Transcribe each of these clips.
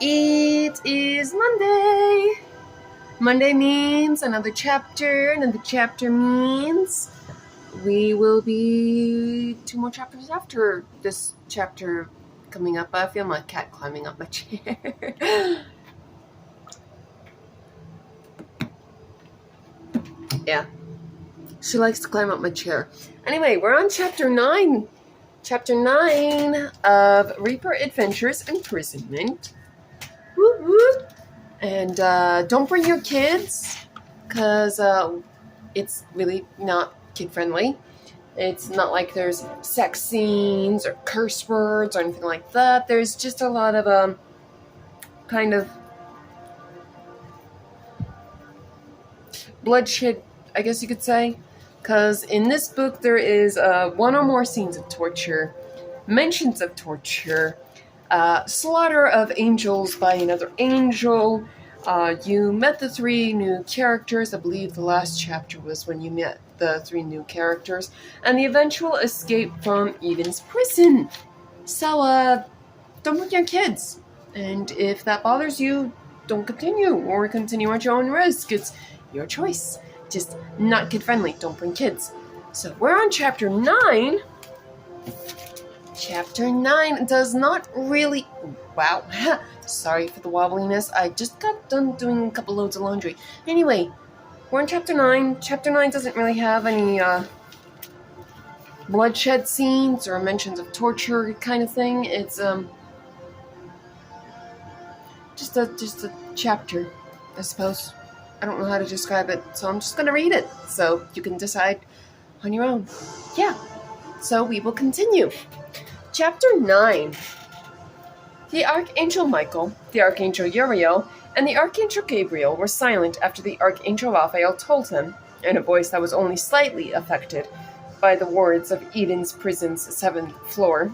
It is Monday. Monday means another chapter. Another chapter means we will be 2 more chapters after this chapter coming up. I feel my cat climbing up my chair. Yeah, she likes to climb up my chair. Anyway, we're on chapter 9. Chapter 9 of Reaper Adventures Imprisonment. Whoop whoop. And don't bring your kids, because it's really not kid-friendly. It's not like there's sex scenes or curse words or anything like that. There's just a lot of kind of bloodshed, I guess you could say. Because in this book there is one or more scenes of torture, mentions of torture, slaughter of angels by another angel. You met the 3 new characters. I believe the last chapter was when you met the 3 new characters. And the eventual escape from Eden's prison. So, don't bring your kids. And if that bothers you, don't continue. Or continue at your own risk. It's your choice. Just not kid-friendly. Don't bring kids. So, we're on chapter 9. Chapter 9 does not really... Wow. Sorry for the wobbliness. I just got done doing a couple loads of laundry. Anyway, we're in chapter 9. Chapter 9 doesn't really have any bloodshed scenes or mentions of torture kind of thing. It's just a chapter, I suppose. I don't know how to describe it, so I'm just going to read it so you can decide on your own. Yeah. So we will continue. Chapter 9. The Archangel Michael, the Archangel Uriel, and the Archangel Gabriel were silent after the Archangel Raphael told them, in a voice that was only slightly affected by the wards of Eden's prison's 7th floor,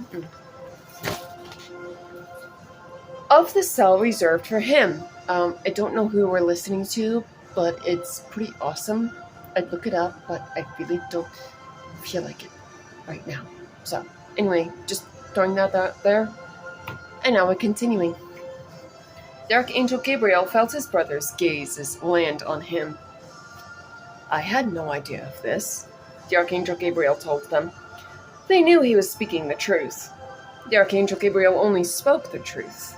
of the cell reserved for him. I don't know who we're listening to, but it's pretty awesome. I'd look it up, but I really don't feel like it right now. So, anyway, just throwing that out there. And now we're continuing. The Archangel Gabriel felt his brother's gazes land on him. I had no idea of this, the Archangel Gabriel told them. They knew he was speaking the truth. The Archangel Gabriel only spoke the truth.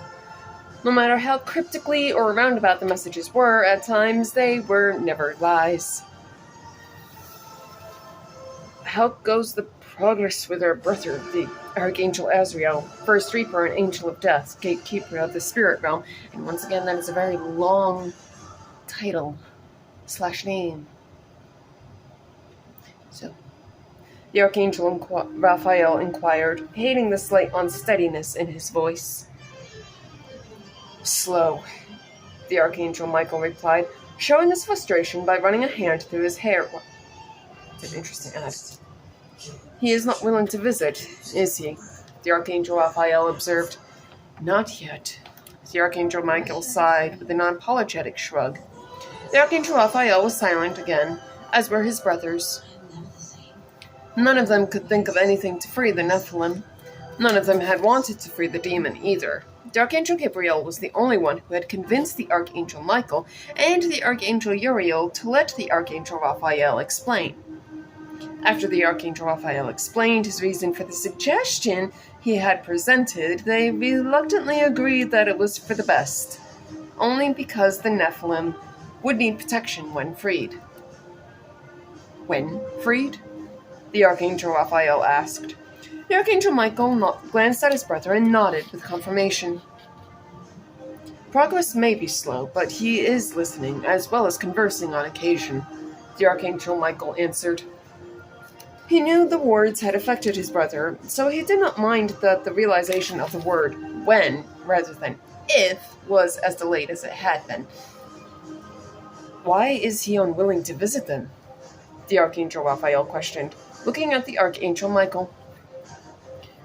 No matter how cryptically or roundabout the messages were, at times they were never lies. How goes the progress with our brother, the Archangel Azrael, first Reaper and Angel of Death, Gatekeeper of the Spirit Realm? And once again, that is a very long title / name. So, the Archangel Raphael inquired, hating the slight unsteadiness in his voice. Slow, the Archangel Michael replied, showing his frustration by running a hand through his hair. That's an interesting ad. He is not willing to visit, is he? The Archangel Raphael observed. Not yet. The Archangel Michael sighed with an apologetic shrug. The Archangel Raphael was silent again, as were his brothers. None of them could think of anything to free the Nephilim. None of them had wanted to free the demon either. The Archangel Gabriel was the only one who had convinced the Archangel Michael and the Archangel Uriel to let the Archangel Raphael explain. After the Archangel Raphael explained his reason for the suggestion he had presented, they reluctantly agreed that it was for the best, only because the Nephilim would need protection when freed. When freed? The Archangel Raphael asked. The Archangel Michael glanced at his brother and nodded with confirmation. Progress may be slow, but he is listening as well as conversing on occasion, the Archangel Michael answered. He knew the words had affected his brother, so he did not mind that the realization of the word when rather than if was as delayed as it had been. Why is he unwilling to visit them? The Archangel Raphael questioned, looking at the Archangel Michael.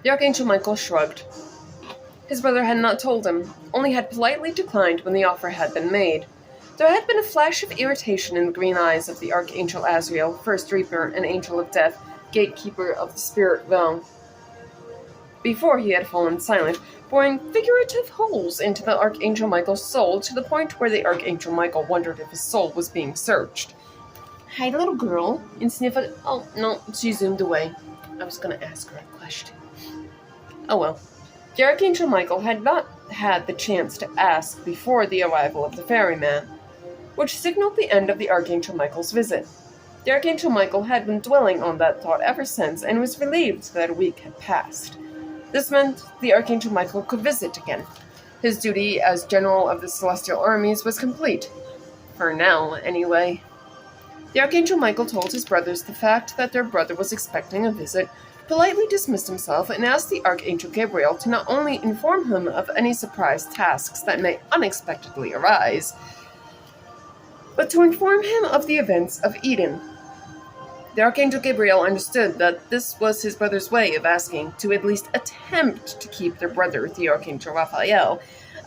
The Archangel Michael shrugged. His brother had not told him, only had politely declined when the offer had been made. There had been a flash of irritation in the green eyes of the Archangel Azrael, first Reaper and Angel of Death, Gatekeeper of the Spirit Realm. Before he had fallen silent, boring figurative holes into the Archangel Michael's soul to the point where the Archangel Michael wondered if his soul was being searched. "Hi, little girl," and sniffled. Oh, no, she zoomed away. I was going to ask her a question. Oh well. The Archangel Michael had not had the chance to ask before the arrival of the ferryman, which signaled the end of the Archangel Michael's visit. The Archangel Michael had been dwelling on that thought ever since and was relieved that a week had passed. This meant the Archangel Michael could visit again. His duty as general of the celestial armies was complete. For now, anyway. The Archangel Michael told his brothers the fact that their brother was expecting a visit, politely dismissed himself, and asked the Archangel Gabriel to not only inform him of any surprise tasks that may unexpectedly arise, but to inform him of the events of Eden. The Archangel Gabriel understood that this was his brother's way of asking to at least attempt to keep their brother, the Archangel Raphael,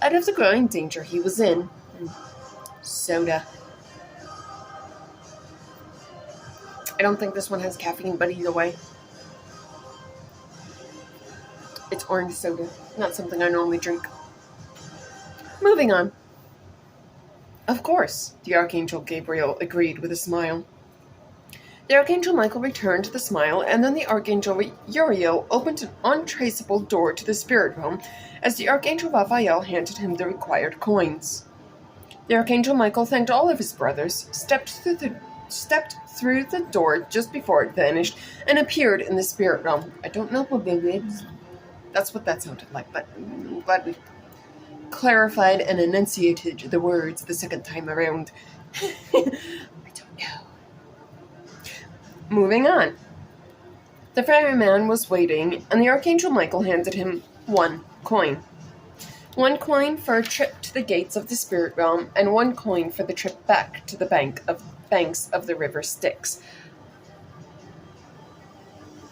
out of the growing danger he was in. Soda. I don't think this one has caffeine, but either way. It's orange soda, not something I normally drink. Moving on. Of course, the Archangel Gabriel agreed with a smile. The Archangel Michael returned the smile, and then the Archangel Uriel opened an untraceable door to the spirit realm as the Archangel Raphael handed him the required coins. The Archangel Michael thanked all of his brothers, stepped through the door just before it vanished, and appeared in the spirit realm. I don't know what that's what that sounded like, but I'm glad we clarified and enunciated the words the second time around. I don't know. Moving on. The ferryman was waiting, and the Archangel Michael handed him 1 coin. 1 coin for a trip to the gates of the spirit realm, and 1 coin for the trip back to the banks of the river Styx.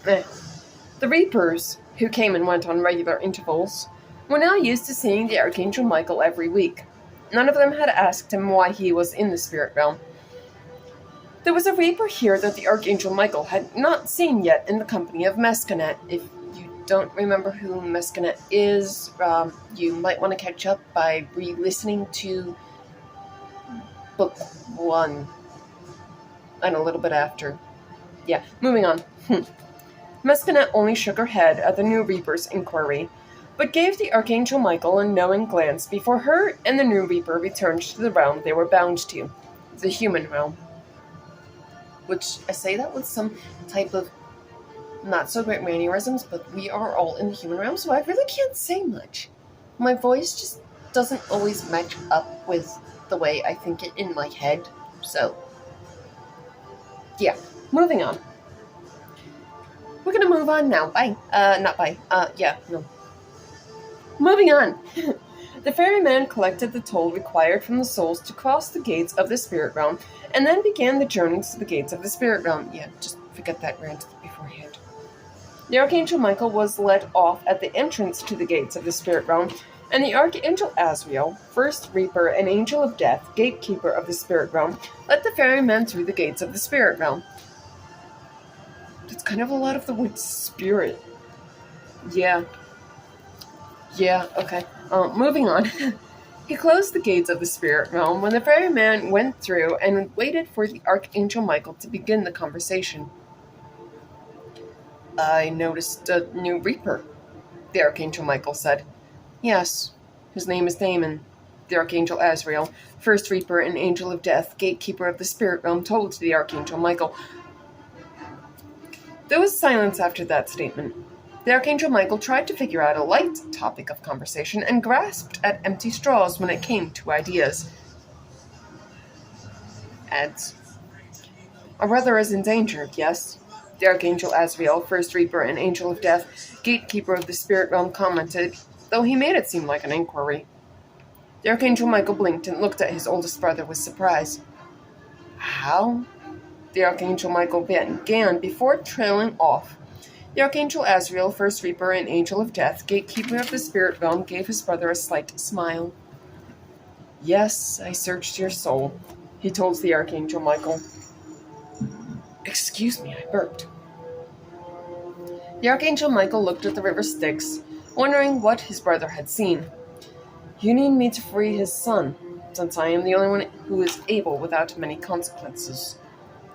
The reapers, who came and went on regular intervals, were now used to seeing the Archangel Michael every week. None of them had asked him why he was in the spirit realm. There was a reaper here that the Archangel Michael had not seen yet in the company of Mescanet. If you don't remember who Mescanet is, you might want to catch up by re-listening to book 1 and a little bit after. Yeah, moving on. Mescanet only shook her head at the new reaper's inquiry, but gave the Archangel Michael a knowing glance before her and the new reaper returned to the realm they were bound to, the human realm. Which, I say that with some type of not-so-great mannerisms, but we are all in the human realm, so I really can't say much. My voice just doesn't always match up with the way I think it in my head, so yeah, moving on. We're gonna move on now. Bye. No. Moving on. The ferryman collected the toll required from the souls to cross the gates of the spirit realm, and then began the journey to the gates of the spirit realm. Yeah, just forget that rant beforehand. The Archangel Michael was let off at the entrance to the gates of the spirit realm, and the Archangel Azrael, first reaper and angel of death, gatekeeper of the spirit realm, let the ferryman through the gates of the spirit realm. That's kind of a lot of the word spirit. Yeah, okay. Moving on. He closed the gates of the spirit realm when the ferryman went through and waited for the Archangel Michael to begin the conversation. "I noticed a new reaper," the Archangel Michael said. "Yes, his name is Damon," the Archangel Azrael, first reaper and angel of death, gatekeeper of the spirit realm, told the Archangel Michael. There was silence after that statement. The Archangel Michael tried to figure out a light topic of conversation and grasped at empty straws when it came to ideas. Ads. "Our brother is endangered, yes?" the Archangel Azrael, first reaper and angel of death, gatekeeper of the spirit realm, commented, though he made it seem like an inquiry. The Archangel Michael blinked and looked at his oldest brother with surprise. "How?" the Archangel Michael began before trailing off. The Archangel Azrael, first reaper and angel of death, gatekeeper of the spirit realm, gave his brother a slight smile. "Yes, I searched your soul," he told the Archangel Michael. Excuse me, I burped. The Archangel Michael looked at the river Styx, wondering what his brother had seen. "You need me to free his son, since I am the only one who is able without many consequences.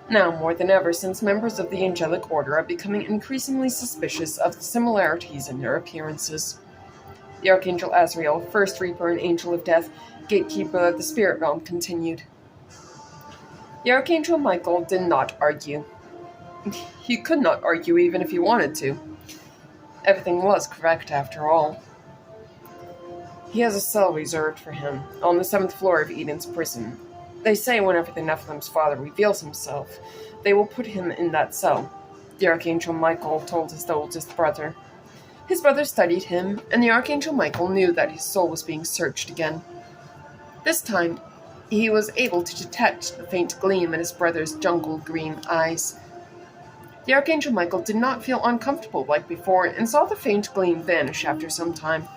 Now more than ever, since members of the angelic order are becoming increasingly suspicious of the similarities in their appearances." The Archangel Azrael, First Reaper and Angel of Death, Gatekeeper of the Spirit Realm, continued. The Archangel Michael did not argue. He could not argue even if he wanted to. Everything was correct after all. He has a cell reserved for him, on the 7th floor of Eden's prison. They say whenever the Nephilim's father reveals himself, they will put him in that cell, the Archangel Michael told his oldest brother. His brother studied him, and the Archangel Michael knew that his soul was being searched again. This time, he was able to detect the faint gleam in his brother's jungle green eyes. The Archangel Michael did not feel uncomfortable like before, and saw the faint gleam vanish after some time.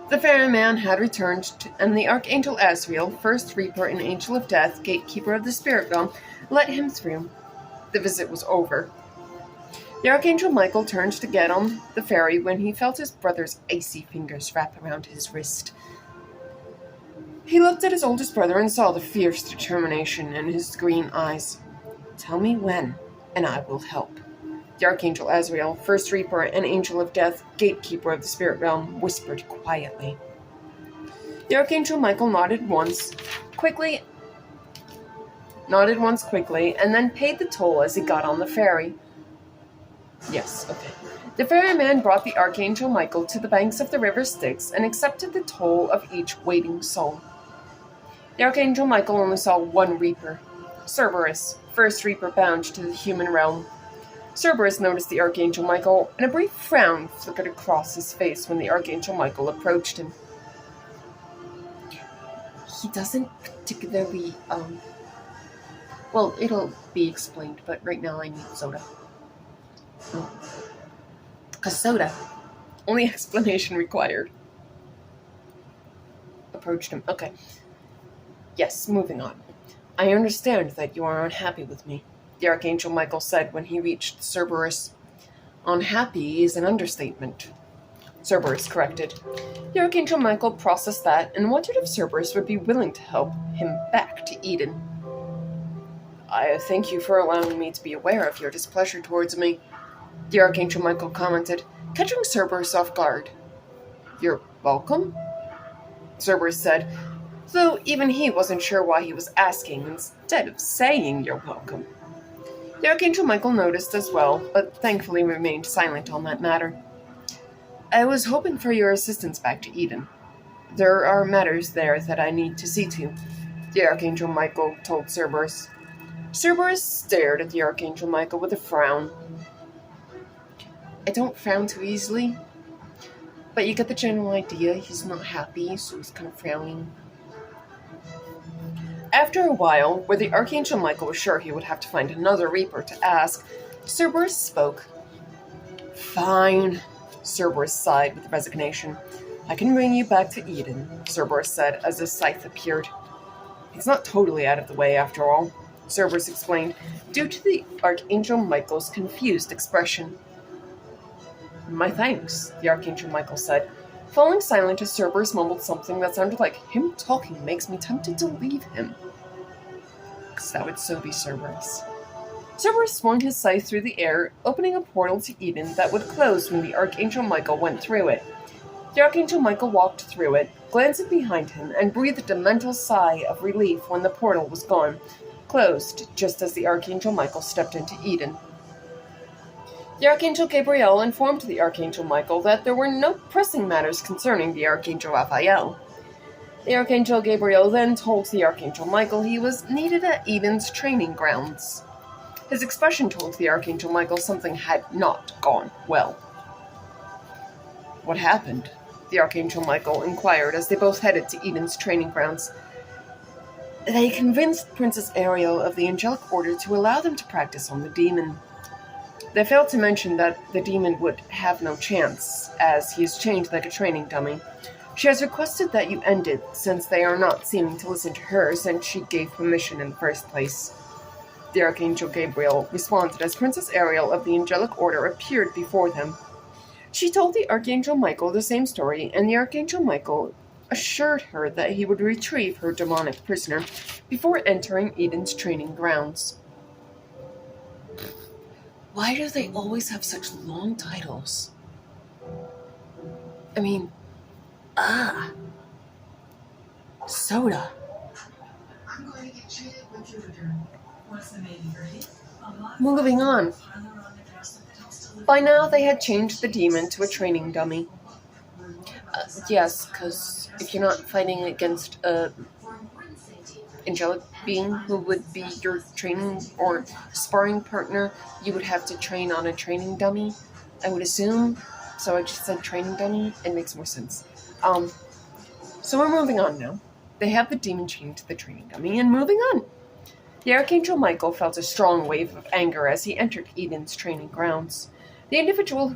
The ferryman had returned, and the Archangel Azrael, First Reaper and Angel of Death, Gatekeeper of the Spirit Realm, let him through. The visit was over. The Archangel Michael turned to get on the ferry when he felt his brother's icy fingers wrap around his wrist. He looked at his oldest brother and saw the fierce determination in his green eyes. "Tell me when, and I will help." The Archangel Azrael, First Reaper and Angel of Death, Gatekeeper of the Spirit Realm, whispered quietly. The Archangel Michael nodded once quickly, and then paid the toll as he got on the ferry. Yes, okay. The ferryman brought the Archangel Michael to the banks of the river Styx and accepted the toll of each waiting soul. The Archangel Michael only saw one Reaper, Cerberus, First Reaper bound to the human realm. Cerberus noticed the Archangel Michael, and a brief frown flickered across his face when the Archangel Michael approached him. He doesn't particularly, well, it'll be explained, but right now I need soda. Because soda. Only explanation required. Approached him. Okay. Yes, moving on. "I understand that you are unhappy with me," the Archangel Michael said when he reached Cerberus. "Unhappy is an understatement," Cerberus corrected. The Archangel Michael processed that and wondered if Cerberus would be willing to help him back to Eden. "I thank you for allowing me to be aware of your displeasure towards me," the Archangel Michael commented, catching Cerberus off guard. "You're welcome," Cerberus said, though even he wasn't sure why he was asking instead of saying "you're welcome." The Archangel Michael noticed as well, but thankfully remained silent on that matter. "I was hoping for your assistance back to Eden. There are matters there that I need to see to," the Archangel Michael told Cerberus. Cerberus stared at the Archangel Michael with a frown. "I don't frown too easily, but you get the general idea. He's not happy, so he's kind of frowning." After a while, where the Archangel Michael was sure he would have to find another Reaper to ask, Cerberus spoke. "Fine," Cerberus sighed with resignation. "I can bring you back to Eden," Cerberus said as the scythe appeared. "It's not totally out of the way after all," Cerberus explained, due to the Archangel Michael's confused expression. "My thanks," the Archangel Michael said, falling silent as Cerberus mumbled something that sounded like him talking makes me tempted to leave him. 'Cause that would so be Cerberus. Cerberus swung his scythe through the air, opening a portal to Eden that would close when the Archangel Michael went through it. The Archangel Michael walked through it, glanced behind him, and breathed a mental sigh of relief when the portal was gone, closed just as the Archangel Michael stepped into Eden. The Archangel Gabriel informed the Archangel Michael that there were no pressing matters concerning the Archangel Raphael. The Archangel Gabriel then told the Archangel Michael he was needed at Eden's training grounds. His expression told the Archangel Michael something had not gone well. "What happened?" the Archangel Michael inquired as they both headed to Eden's training grounds. "They convinced Princess Ariel of the Angelic Order to allow them to practice on the demon. They failed to mention that the demon would have no chance, as he is chained like a training dummy. She has requested that you end it, since they are not seeming to listen to her since she gave permission in the first place." The Archangel Gabriel responded as Princess Ariel of the Angelic Order appeared before them. She told the Archangel Michael the same story, and the Archangel Michael assured her that he would retrieve her demonic prisoner before entering Eden's training grounds. Why do they always have such long titles? I mean, soda. I'm going to get treated with your return. What's the baby ready? Moving on. By now, they had changed the demon to a training dummy. Yes, because if you're not fighting against a angelic being who would be your training or sparring partner, you would have to train on a training dummy, I would assume. So I just said training dummy. It makes more sense. So we're moving on now. They have the demon chained to the training dummy, and moving on. The Archangel Michael felt a strong wave of anger as he entered Eden's training grounds. The individuals,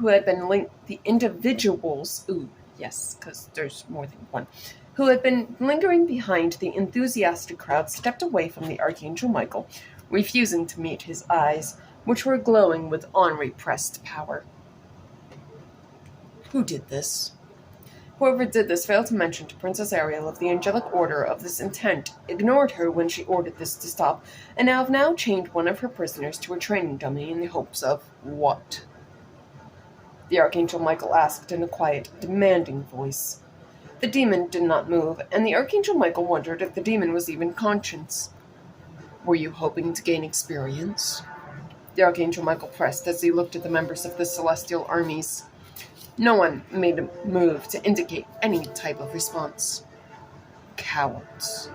yes, because there's more than one, who had been lingering behind the enthusiastic crowd stepped away from the Archangel Michael, refusing to meet his eyes, which were glowing with unrepressed power. Who did this? Whoever did this failed to mention to Princess Ariel of the angelic order of this intent, ignored her when she ordered this to stop, and have now chained one of her prisoners to a training dummy in the hopes of what? The Archangel Michael asked in a quiet, demanding voice. The demon did not move, and the Archangel Michael wondered if the demon was even conscious. Were you hoping to gain experience? The Archangel Michael pressed as he looked at the members of the celestial armies. No one made a move to indicate any type of response. Cowards,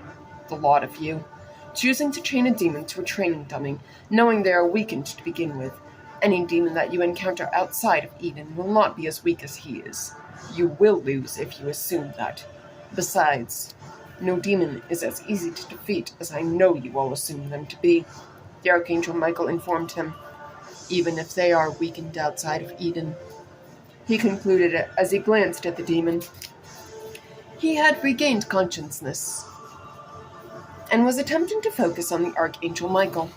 the lot of you, choosing to chain a demon to a training dummy, knowing they are weakened to begin with. Any demon that you encounter outside of Eden will not be as weak as he is. You will lose if you assume that. Besides, no demon is as easy to defeat as I know you all assume them to be, the Archangel Michael informed him, even if they are weakened outside of Eden. He concluded it as he glanced at the demon. He had regained consciousness and was attempting to focus on the Archangel Michael.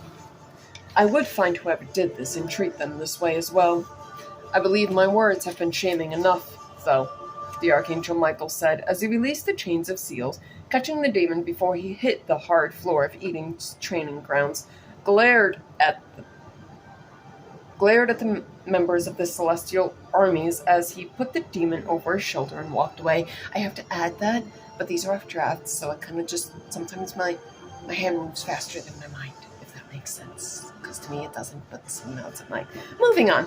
I would find whoever did this and treat them this way as well. I believe my words have been shaming enough, though, the Archangel Michael said as he released the chains of seals, catching the demon before he hit the hard floor of Eden's training grounds, glared at the members of the celestial armies as he put the demon over his shoulder and walked away. I have to add that, but these are rough drafts, so I kind of just, sometimes my hand moves faster than my mind, if that makes sense. Because to me it doesn't, but someone else it might. Moving on.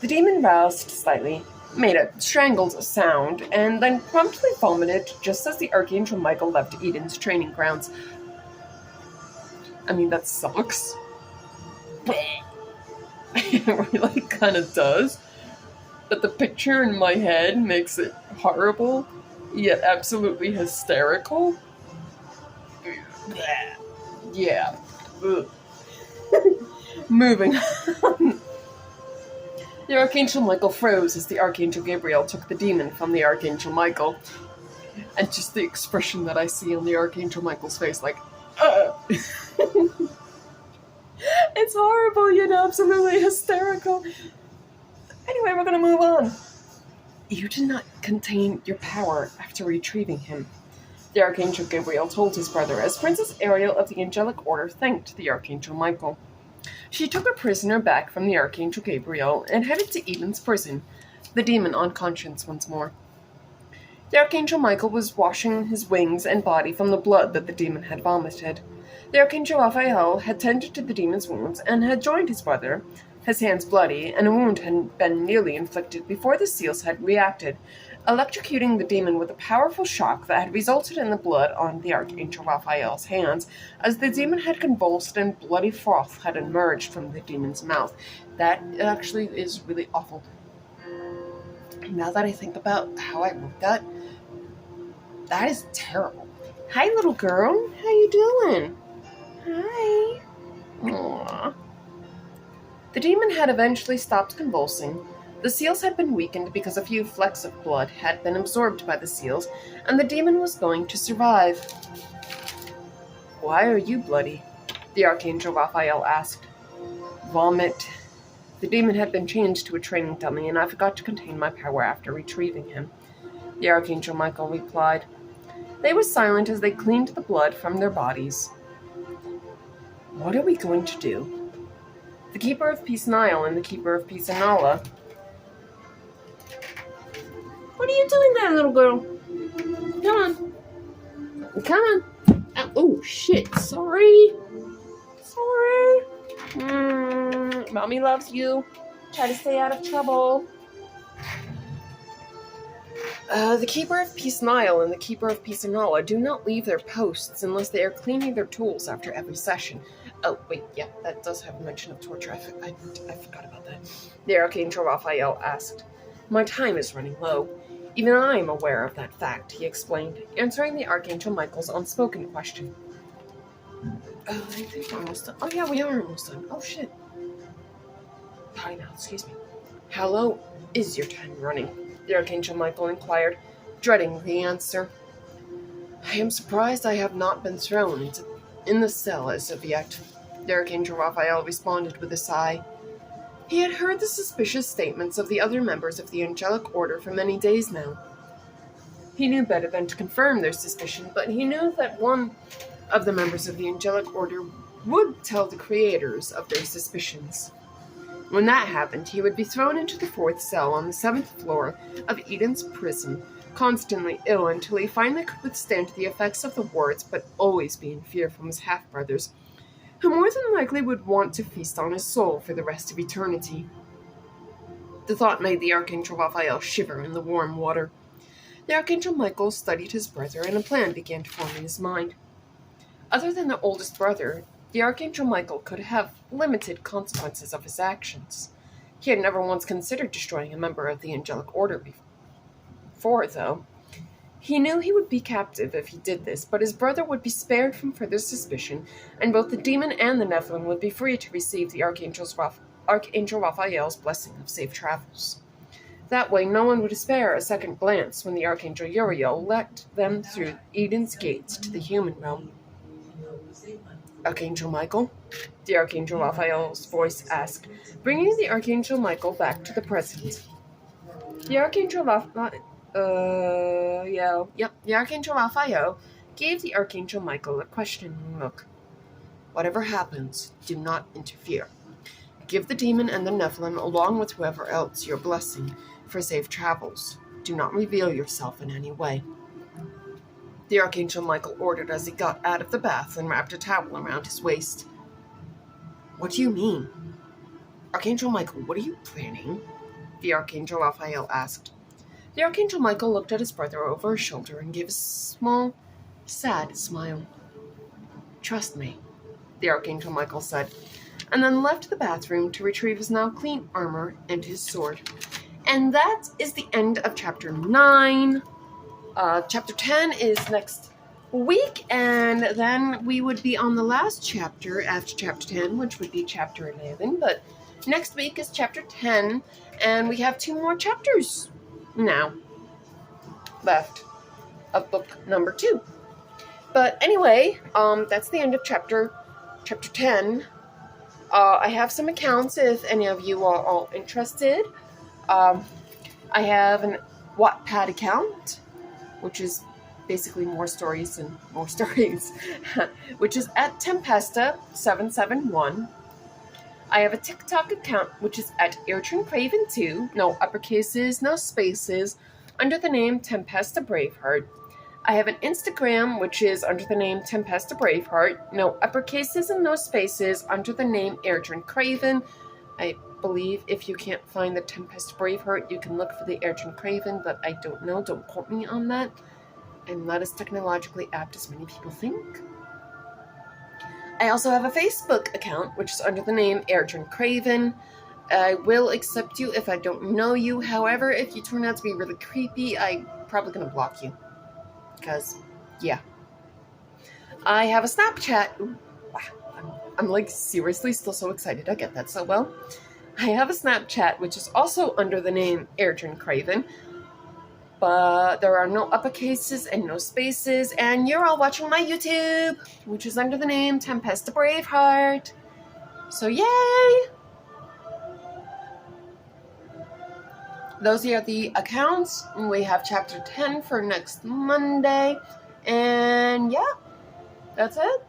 The demon roused slightly, made a strangled sound, and then promptly vomited just as the Archangel Michael left Eden's training grounds. I mean, that sucks. It really kind of does. But the picture in my head makes it horrible, yet absolutely hysterical. Yeah. Moving on. The Archangel Michael froze as the Archangel Gabriel took the demon from the Archangel Michael. And just the expression that I see on the Archangel Michael's face, like, It's horrible, absolutely hysterical. Anyway, we're going to move on. You did not contain your power after retrieving him, the Archangel Gabriel told his brother as Princess Ariel of the Angelic Order thanked the Archangel Michael. She took a prisoner back from the Archangel Gabriel and headed to Eden's prison, the demon unconscious once more. The Archangel Michael was washing his wings and body from the blood that the demon had vomited. The Archangel Raphael had tended to the demon's wounds and had joined his brother, his hands bloody, and a wound had been nearly inflicted before the seals had reacted, electrocuting the demon with a powerful shock that had resulted in the blood on the Archangel Raphael's hands, as the demon had convulsed and bloody froth had emerged from the demon's mouth. That actually is really awful. Now that I think about how I wrote that, that is terrible. Hi, little girl. How you doing? Hi. Aww. The demon had eventually stopped convulsing. The seals had been weakened because a few flecks of blood had been absorbed by the seals, and the demon was going to survive. Why are you bloody? The Archangel Raphael asked. Vomit. The demon had been changed to a training dummy, and I forgot to contain my power after retrieving him," the Archangel Michael replied. They were silent as they cleaned the blood from their bodies. "What are we going to do?" The Keeper of Peace Nile and the Keeper of Peace Anala. "What are you doing there, little girl? Come on. Come on. Oh, shit. Sorry. Mommy loves you. Try to stay out of trouble." The Keeper of Peace Nile and the Keeper of Peace Anala do not leave their posts unless they are cleaning their tools after every session. Oh, wait, yeah, that does have a mention of torture. I forgot about that. The Archangel Raphael asked. "My time is running low. Even I am aware of that fact," he explained, answering the Archangel Michael's unspoken question. I think we're almost done. Oh, yeah, we are almost done. Oh, shit. Potty mouth, excuse me. "How low is your time running?" the Archangel Michael inquired, dreading the answer. "I am surprised I have not been thrown in the cell as of yet," the Archangel Raphael responded with a sigh. He had heard the suspicious statements of the other members of the angelic order for many days now. He knew better than to confirm their suspicion, but he knew that one of the members of the angelic order would tell the creators of their suspicions. When that happened, he would be thrown into the 4th cell on the 7th floor of Eden's prison, constantly ill until he finally could withstand the effects of the wards, but always be in fear from his half-brothers, who more than likely would want to feast on his soul for the rest of eternity. The thought made the Archangel Raphael shiver in the warm water. The Archangel Michael studied his brother, and a plan began to form in his mind. Other than the oldest brother, the Archangel Michael could have limited consequences of his actions. He had never once considered destroying a member of the angelic order before, though. He knew he would be captive if he did this, but his brother would be spared from further suspicion, and both the demon and the Nephilim would be free to receive the Archangel Raphael's blessing of safe travels. That way, no one would spare a second glance when the Archangel Uriel let them through Eden's gates to the human realm. "Archangel Michael?" the Archangel Raphael's voice asked, bringing the Archangel Michael back to the present. The Archangel the Archangel Raphael gave the Archangel Michael a questioning look. "Whatever happens, do not interfere. Give the demon and the Nephilim, along with whoever else, your blessing for safe travels. Do not reveal yourself in any way," the Archangel Michael ordered as he got out of the bath and wrapped a towel around his waist. "What do you mean?" "Archangel Michael, what are you planning?" the Archangel Raphael asked. The Archangel Michael looked at his brother over his shoulder and gave a small, sad smile. "Trust me," the Archangel Michael said, and then left the bathroom to retrieve his now clean armor and his sword. And that is the end of Chapter 9. Chapter 10 is next week, and then we would be on the last chapter after Chapter 10, which would be Chapter 11, but next week is Chapter 10, and we have 2 more chapters now left of book number 2. But anyway, that's the end of chapter 10. I have some accounts if any of you are all interested. I have an Wattpad account, which is basically more stories and more stories, which is at Tempesta771. I have a TikTok account, which is at EartronCraven2, no uppercases, no spaces, under the name Tempesta Braveheart. I have an Instagram, which is under the name Tempesta Braveheart, no uppercases and no spaces, under the name Airtron Craven. I believe if you can't find the Tempesta Braveheart, you can look for the Airtron Craven, but I don't know, don't quote me on that. I'm not as technologically apt as many people think. I also have a Facebook account, which is under the name Airtron Craven. I will accept you if I don't know you. However, if you turn out to be really creepy, I'm probably going to block you. Because, yeah. I have a Snapchat. Ooh, wow. I'm like seriously still so excited. I get that so well. I have a Snapchat, which is also under the name Airtron Craven. But there are no uppercases and no spaces, and you're all watching my YouTube, which is under the name Tempesta Braveheart. So yay! those are the accounts. We have chapter 10 for next Monday. And yeah, that's it.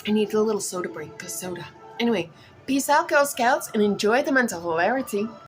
I need a little soda break because soda. Anyway, peace out, Girl Scouts, and enjoy the mental hilarity.